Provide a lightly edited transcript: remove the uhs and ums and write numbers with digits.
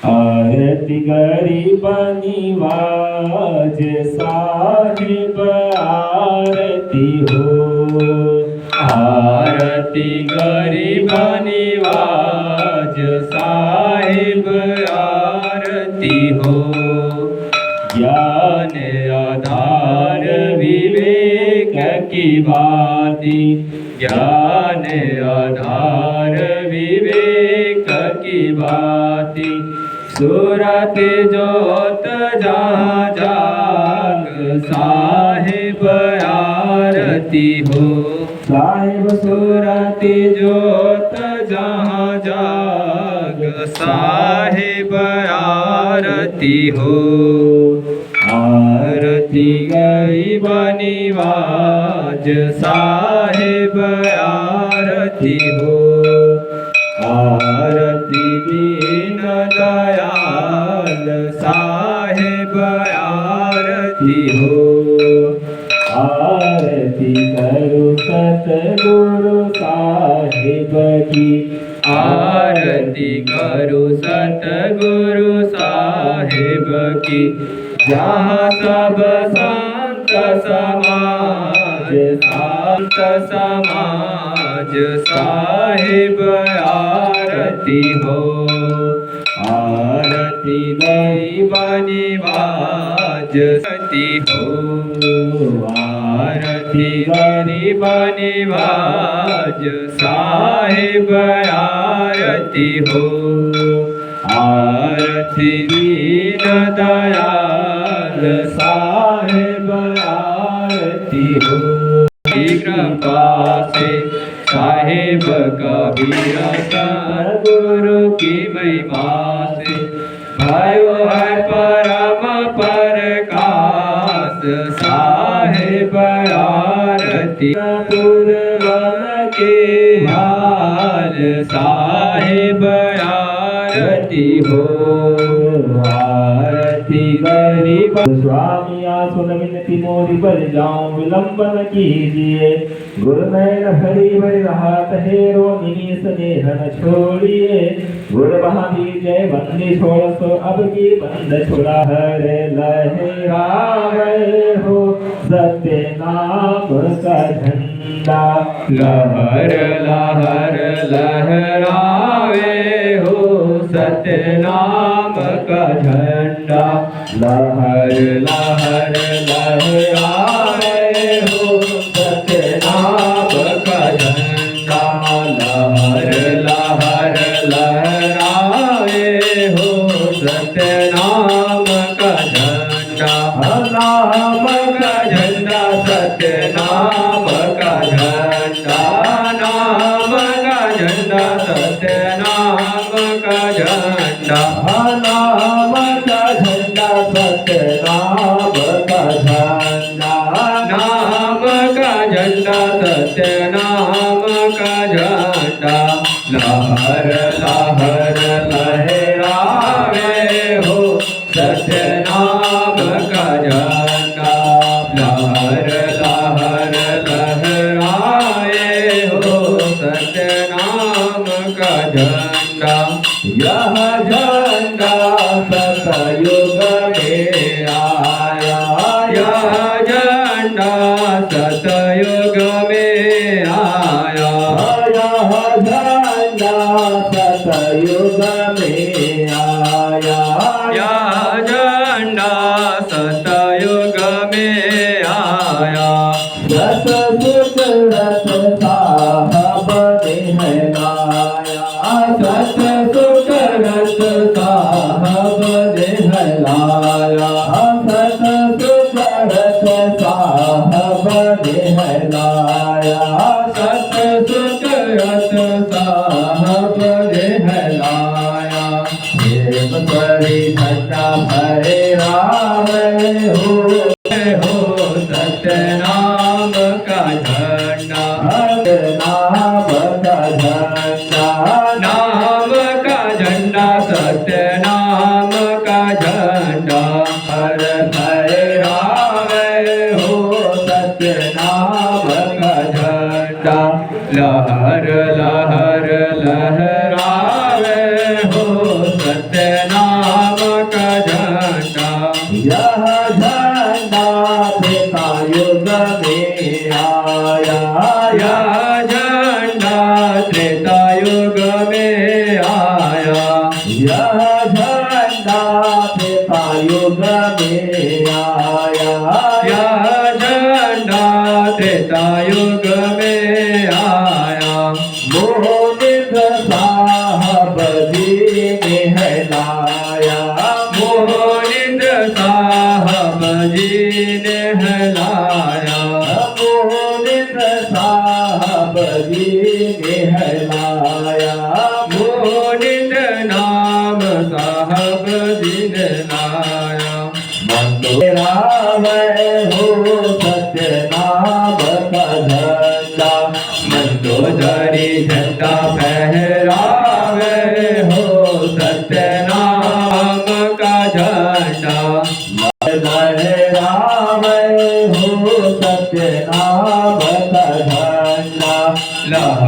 आरती गरीबनी was Sahib आरती हो। आरती गरीबनी was Sahib आरती हो। ज्ञान आधार विवेक की बाती, ज्ञान आधार विवेक की बाती। सूरत जोत जहाँ जाग साहिब आरती हो। साहिब सूरत जोत जहाँ जाग साहिब आरती हो। आरती गरीबनी वाज साहिब आरती हो। आरती दीन दयाल साहिब आरती हो। आरती करो सतगुरु साहिब की। आरती करो सतगुरु साहिब की। जहाँ सब संत समाज, संत समाज साहिब आरती हो। आरती गरीबनी वाज सती हो। आरती गरीबनी वाज साहिब आरती हो। आरती दीन दयाल साहिब आरती हो। कृपा से साहिब कबीर सतगुरु की महिमा से भयो है परम प्रकाश साहिब आरती। पूर्वन के हाल साहिब आरती हो। आरती गरीब स्वामी आसुन विनती मोरी पर जाऊं विलंबन कीजिए। गुरु नयन भरी भरी राहत हेरो निनीस नेह न छोड़िए। गुरु महावीर बंदी छोड़ सो अब की बंद छुड़ा हरे लहरावे हो सत्य नाम का झंडा। लहर लहर लहरावे हो सत्य नाम का झंडा। लहर लहर लहरावे हो सत्य नाम का झंडा। लहर लहर लहरावे हो सत्य नाम का झंडा। नाम का झंडा सत्य नाम का झंडा। नाम का झंडा सत्य नाम का झंडा। नाम का झंडा सत्य नाम का झंडा। नाम का झंडा सत्य नाम का झंडा। लहर लहर लहरावे हो सत्य नाम का झंडा। लहर लहर लहरावे हो सत्य नाम का झंडा। यह झंडा सतयुग में आया। यह झंडा सतयुग में आया। यह झंडा सतयुग में आया। यह झंडा सतयुग में आया। रस सुख रस साहब ने लाया। सत सुख रस साहब ने लाया। सत सुख रस साहब ने लाया। सत सुख रस साहब ने लाया। देव परी घटा भरे रावे हो सत्य नाम का झंडा। नाम का झंडा। नाम का झंडा सत्य नाम का झंडा। हर भैरावे हो सत्य नाम का झंडा। लहर लहर लहरावे हो सत्य नाम साहब दीन नाया मंदोरावे हो सत्य नाम का झंडा मंदोदरी झंडा फहरावे हो सत्य नाम का झंडा लहरावे हो सत्य नाम का झंडा